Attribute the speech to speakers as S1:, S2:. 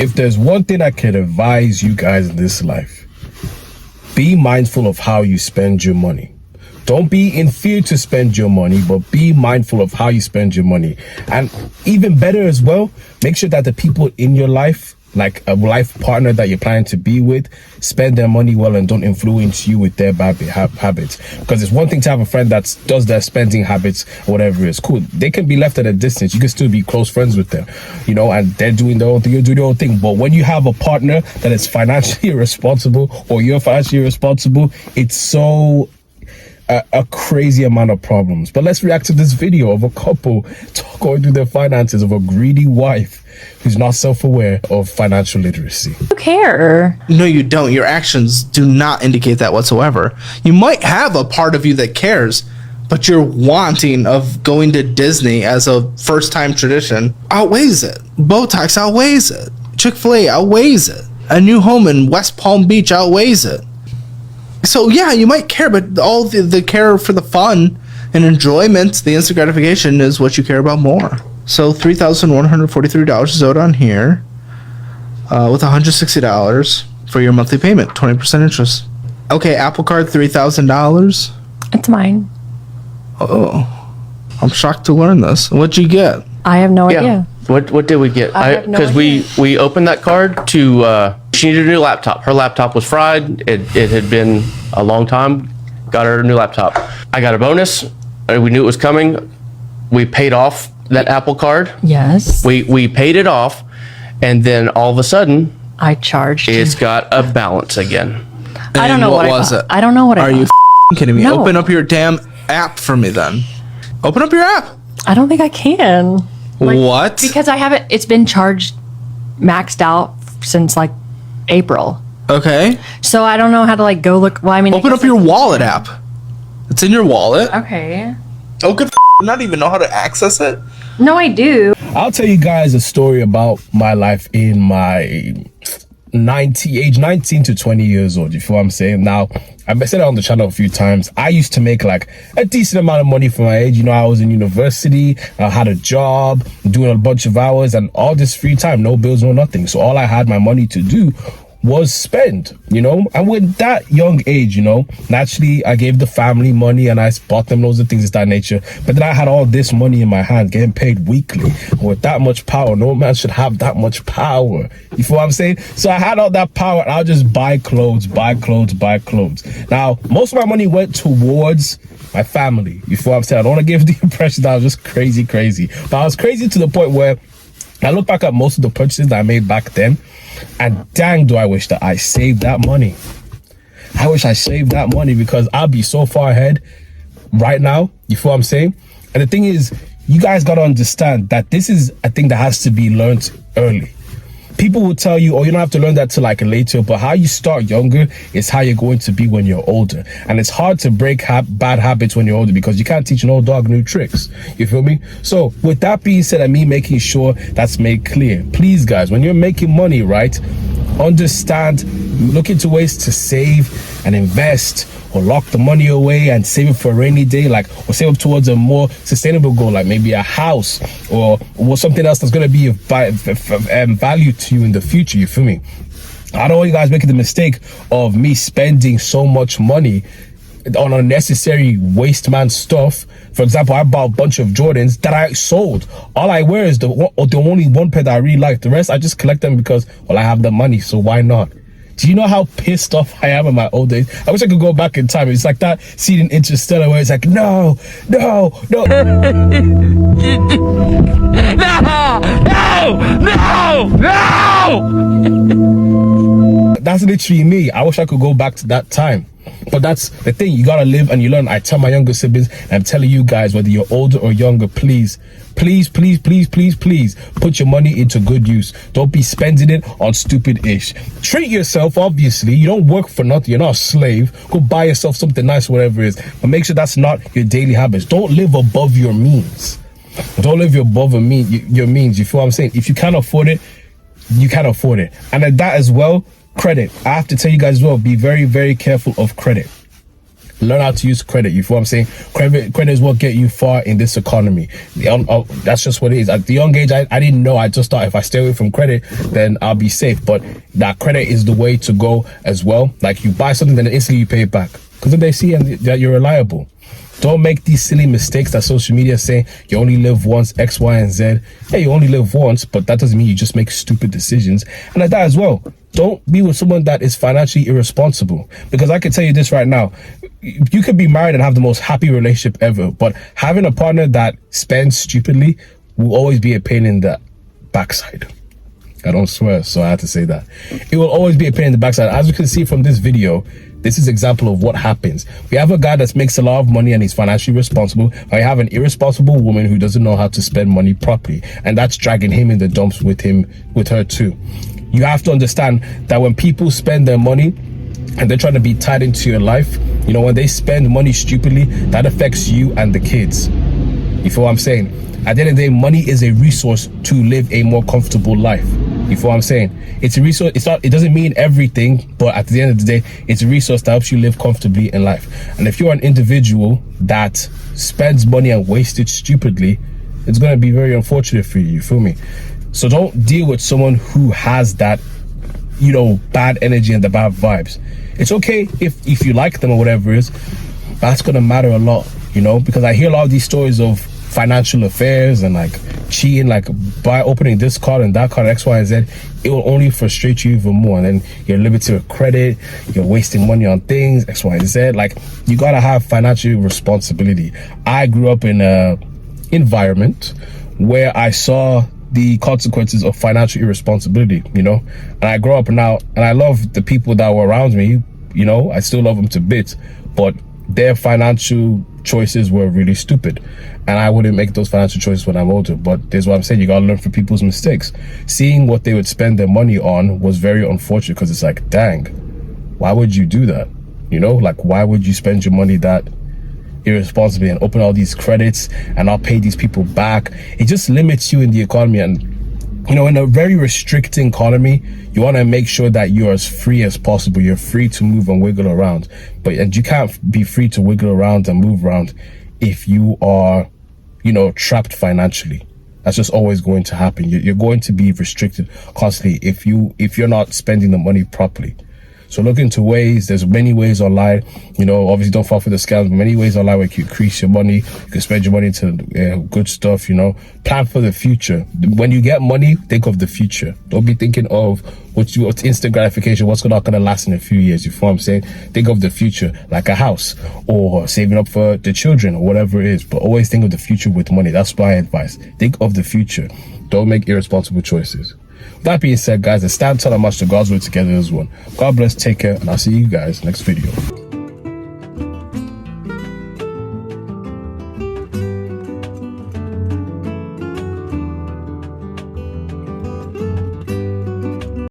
S1: If there's one thing I can advise you guys in this life, be mindful of how you spend your money. Don't be in fear to spend your money, but be mindful of how you spend your money. And even better as well, make sure that the people in your life, like a life partner that you're planning to be with, spend their money well and don't influence you with their bad habits. Because it's one thing to have a friend that does their spending habits or whatever is cool. They can be left at a distance. You can still be close friends with them, you know, and they're doing their own thing, you're doing your own thing. But when you have a partner that is financially irresponsible, or you're financially irresponsible, it's so a crazy amount of problems. But let's react to this video of a couple going through their finances, of a greedy wife who's not self-aware of financial literacy.
S2: You care.
S3: No, you don't. Your actions do not indicate that whatsoever. You might have a part of you that cares, but your wanting of going to Disney as a first-time tradition outweighs it. Botox outweighs it. Chick-fil-A outweighs it. A new home in West Palm Beach outweighs it. So yeah, you might care, but all the care for the fun and enjoyment, the instant gratification, is what you care about more. So $3,143 is owed on here, with $160 for your monthly payment, 20% interest. Okay, Apple Card, $3,000.
S2: It's mine.
S3: Oh, I'm shocked to learn this. What'd you get?
S2: I have no idea.
S4: What did we get?
S2: I have no
S4: Because
S2: idea.
S4: we opened that card to she needed a new laptop. Her laptop was fried. It had been a long time. Got her a new laptop. I got a bonus. We knew it was coming. We paid off that Apple Card.
S2: Yes.
S4: We paid it off, and then all of a sudden
S2: I charged.
S4: it's got a balance again.
S2: I don't know
S3: what
S2: what
S3: was
S2: I
S3: it?
S2: bought. I don't know what I
S3: Are you
S2: bought.
S3: kidding me?
S2: No.
S3: Open up your damn app for me then. Open up your app.
S2: I don't think I can.
S3: What?
S2: Because I haven't. It's been charged, maxed out since like April.
S3: Okay.
S2: So I don't know how to like go look. Well, I mean,
S3: Open up your wallet app. It's in your wallet.
S2: Okay.
S3: Oh, good. Not even know how to access it.
S2: No, I do.
S1: I'll tell you guys a story about my life in my age 19 to 20 years old. You feel what I'm saying? Now, I've said it on the channel a few times. I used to make like a decent amount of money for my age. You know, I was in university, I had a job, doing a bunch of hours, and all this free time, no bills, no nothing. So all I had my money to do was spend, you know. And with that young age, you know, naturally I gave the family money and I bought them loads of things of that nature. But then I had all this money in my hand, getting paid weekly. With that much power, no man should have that much power. You feel what I'm saying? So I had all that power and I'll just buy clothes. Now, most of my money went towards my family. You feel what I'm saying? I don't want to give the impression that I was just crazy. But I was crazy to the point where I look back at most of the purchases that I made back then, and dang, do I wish that I saved that money. I wish I saved that money, because I'll be so far ahead right now. You feel what I'm saying? And the thing is, you guys got to understand that this is a thing that has to be learned early. People will tell you, oh, you don't have to learn that till like later, but how you start younger is how you're going to be when you're older. And it's hard to break bad habits when you're older, because you can't teach an old dog new tricks. You feel me? So with that being said, and me making sure that's made clear, please guys, when you're making money, right, understand, look into ways to save and invest, or lock the money away and save it for a rainy day, like, or save up towards a more sustainable goal, like maybe a house or something else that's going to be of value to you in the future. You feel me? I don't want you guys making the mistake of me spending so much money on unnecessary waste man stuff. For example, I bought a bunch of Jordans that I sold. All I wear is the only one pair that I really like. The rest I just collect them because, well, I have the money, so why not? Do you know how pissed off I am in my old days? I wish I could go back in time. It's like that scene in Interstellar where it's like, no. That's literally me. I wish I could go back to that time. But that's the thing, you gotta live and you learn. I tell my younger siblings, and I'm telling you guys, whether you're older or younger, please put your money into good use. Don't be spending it on stupid ish. Treat yourself, obviously. You don't work for nothing. You're not a slave. Go buy yourself something nice, whatever it is. But make sure that's not your daily habits. Don't live above your means. Don't live above your means. You feel what I'm saying? If you can't afford it, you can't afford it. And at that as well, credit. I have to tell you guys as well, be very, very careful of credit. Learn how to use credit. You feel what I'm saying? Credit is what get you far in this economy. That's just what it is. At the young age, I didn't know. I just thought if I stay away from credit, then I'll be safe. But that credit is the way to go as well. Like, you buy something, then instantly you pay it back, because then they see that you're reliable. Don't make these silly mistakes that social media say you only live once, X, Y, and Z. Yeah, you only live once, but that doesn't mean you just make stupid decisions. And like that as well. Don't be with someone that is financially irresponsible. Because I can tell you this right now. You could be married and have the most happy relationship ever, but having a partner that spends stupidly will always be a pain in the backside. I don't swear, so I had to say that. It will always be a pain in the backside. As you can see from this video, this is an example of what happens. We have a guy that makes a lot of money and he's financially responsible. I have an irresponsible woman who doesn't know how to spend money properly, and that's dragging him in the dumps with her too. You have to understand that when people spend their money and they're trying to be tied into your life, you know, when they spend money stupidly, that affects you and the kids. You feel what I'm saying? At the end of the day, money is a resource to live a more comfortable life. You feel what I'm saying? It's a resource. It doesn't mean everything, but at the end of the day, it's a resource that helps you live comfortably in life. And if you're an individual that spends money and wastes it stupidly, it's going to be very unfortunate for you. You feel me? So don't deal with someone who has that, you know, bad energy and the bad vibes. It's okay if you like them or whatever it is, but that's going to matter a lot, you know, because I hear a lot of these stories of financial affairs and like cheating, like by opening this card and that card, X, Y, and Z. It will only frustrate you even more. And then you're limited with credit, you're wasting money on things, X, Y, and Z. Like, you got to have financial responsibility. I grew up in a environment where I saw the consequences of financial irresponsibility, you know, and I grow up now and I love the people that were around me, you know, I still love them to bits, but their financial choices were really stupid, and I wouldn't make those financial choices when I'm older. But there's what I'm saying, you gotta learn from people's mistakes. Seeing what they would spend their money on was very unfortunate, because it's like, dang, why would you do that? You know, like, why would you spend your money that irresponsibly and open all these credits and not pay these people back? It just limits you in the economy. And you know, in a very restricting economy, you want to make sure that you're as free as possible. You're free to move and wiggle around, and you can't be free to wiggle around and move around if you are, you know, trapped financially. That's just always going to happen. You're going to be restricted constantly if you're not spending the money properly. So look into ways. There's many ways online. You know, obviously don't fall for the scams, but many ways online where you can increase your money. You can spend your money into good stuff, you know. Plan for the future. When you get money, think of the future. Don't be thinking of what's instant gratification, what's not going to last in a few years. You feel what I'm saying? Think of the future, like a house or saving up for the children or whatever it is. But always think of the future with money. That's my advice. Think of the future. Don't make irresponsible choices. That being said, guys, let's stand tall and march to God's way together as one. God bless, take care, and I'll see you guys next video.